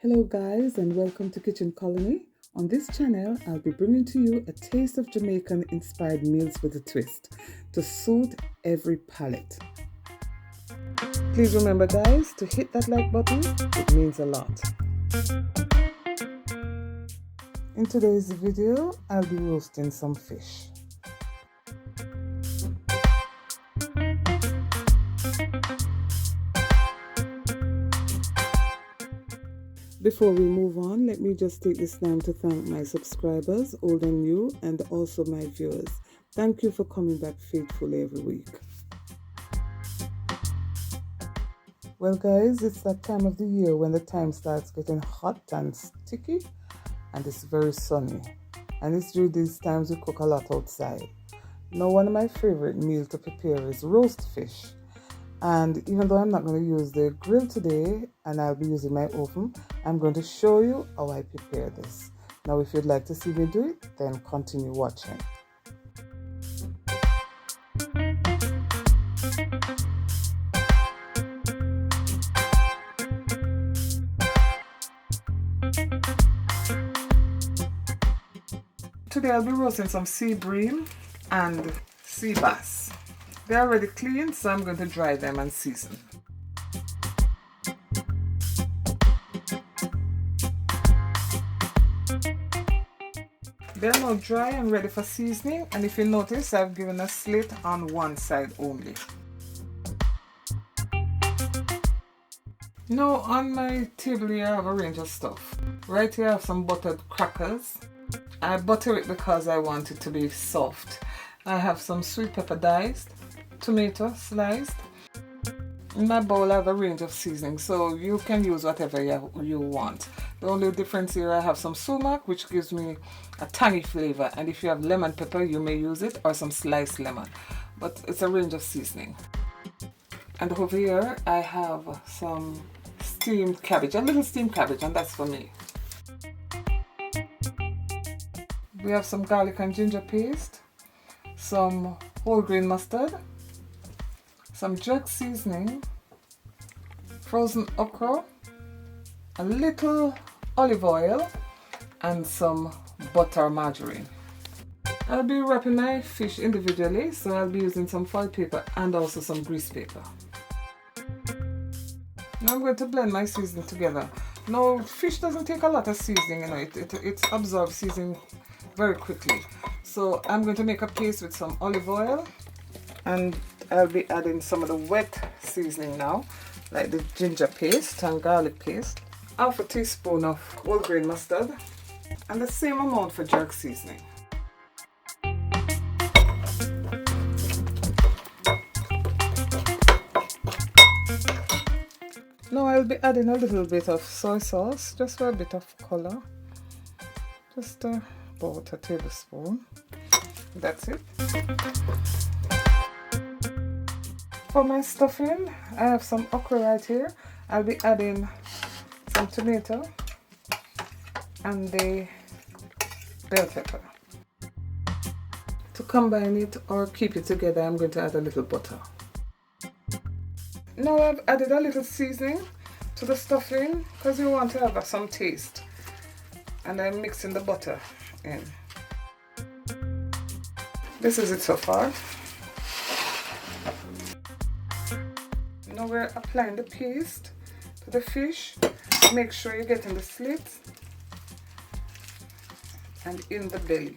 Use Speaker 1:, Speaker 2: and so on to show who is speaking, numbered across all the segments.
Speaker 1: Hello guys and welcome to Kitchen Colony. On this channel, I'll be bringing to you a taste of Jamaican inspired meals with a twist to suit every palate. Please remember guys to hit that like button, it means a lot. In today's video, I'll be roasting some fish. Before we move on, let me just take this time to thank my subscribers, old and new, and also my viewers. Thank you for coming back faithfully every week. Well guys, it's that time of the year when the time starts getting hot and sticky and it's very sunny. And it's during these times we cook a lot outside. Now one of my favorite meals to prepare is roast fish. And even though I'm not going to use the grill today and I'll be using my oven, I'm going to show you how I prepare this. Now if you'd like to see me do it, then continue watching. Today I'll be roasting some sea bream and sea bass. They're already clean, so I'm going to dry them and season. They're now dry and ready for seasoning, and if you notice, I've given a slit on one side only. Now on my table here I have a range of stuff. Right here I have some buttered crackers. I butter it because I want it to be soft. I have some sweet pepper diced, tomato sliced. In my bowl I have a range of seasonings, so you can use whatever you want. The only difference here, I have some sumac, which gives me a tangy flavor, and if you have lemon pepper you may use it, or some sliced lemon, but it's a range of seasoning. And over here I have some steamed cabbage, a little steamed cabbage, and that's for me. We have some garlic and ginger paste, some whole grain mustard, some jerk seasoning, frozen okra, a little olive oil, and some butter margarine. I'll be wrapping my fish individually, so I'll be using some foil paper and also some grease paper. Now I'm going to blend my seasoning together. Now fish doesn't take a lot of seasoning, it absorbs seasoning very quickly. So I'm going to make a paste with some olive oil, and I'll be adding some of the wet seasoning now, like the ginger paste and garlic paste, half a teaspoon of whole grain mustard, and the same amount for jerk seasoning. Now I'll be adding a little bit of soy sauce, just for a bit of color, just about a tablespoon. That's it. For my stuffing, I have some okra right here. I'll be adding some tomato and the bell pepper. To combine it or keep it together, I'm going to add a little butter. Now I've added a little seasoning to the stuffing because you want to have some taste. And I'm mixing the butter in. This is it so far. Now we're applying the paste to the fish. Make sure you're getting the slits and in the belly,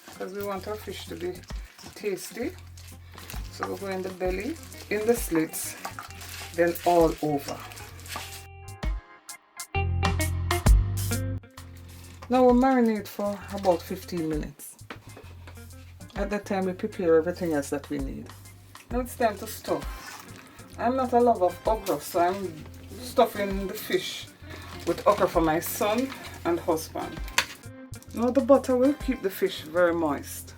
Speaker 1: because we want our fish to be tasty. So we'll go in the belly, in the slits, then all over. Now we'll marinate for about 15 minutes. At that time we prepare everything else that we need. Now it's time to stuff. I'm not a lover of okra, so I'm stuffing the fish with okra for my son and husband. Now the butter will keep the fish very moist,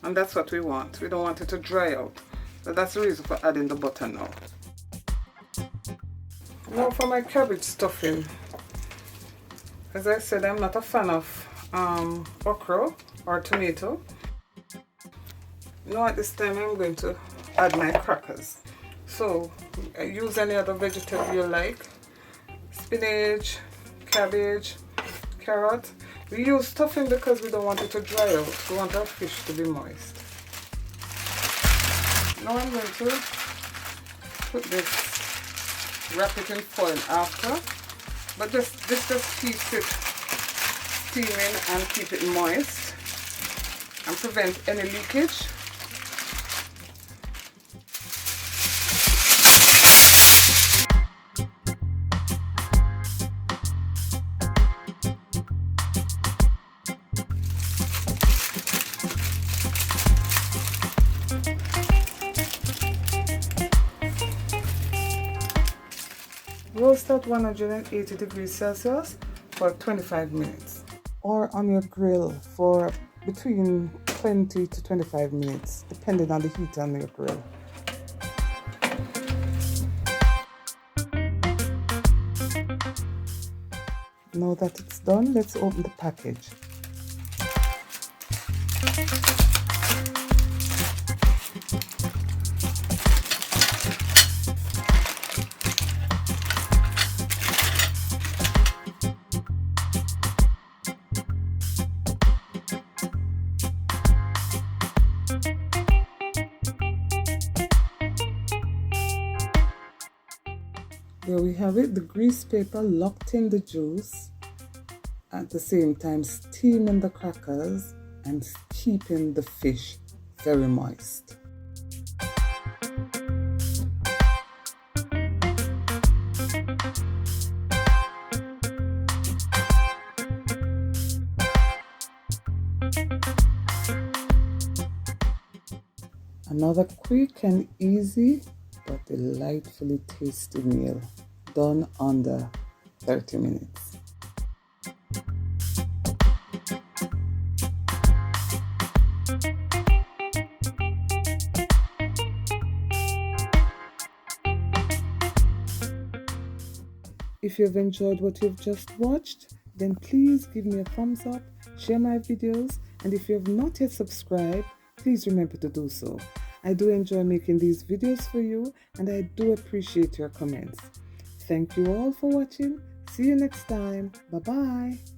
Speaker 1: and that's what we want. We don't want it to dry out, so that's the reason for adding the butter now. Now for my cabbage stuffing. As I said, I'm not a fan of okra or tomato. Now at this time I'm going to add my crackers. So use any other vegetable you like. spinach, cabbage, carrot. We use stuffing because we don't want it to dry out. We want our fish to be moist. Now I'm going to put this, wrap it in foil after, but this just keeps it steaming and keep it moist and prevent any leakage. Roast at 180 degrees Celsius for 25 minutes, or on your grill for between 20 to 25 minutes, depending on the heat on your grill. Now that it's done, let's open the package. There we have it, the grease paper locked in the juice, at the same time steaming the crackers and keeping the fish very moist. Another quick and easy but delightfully tasty meal, done under 30 minutes. If you've enjoyed what you've just watched, then please give me a thumbs up, share my videos, and if you have not yet subscribed, please remember to do so. I do enjoy making these videos for you, and I do appreciate your comments. Thank you all for watching. See you next time. Bye-bye.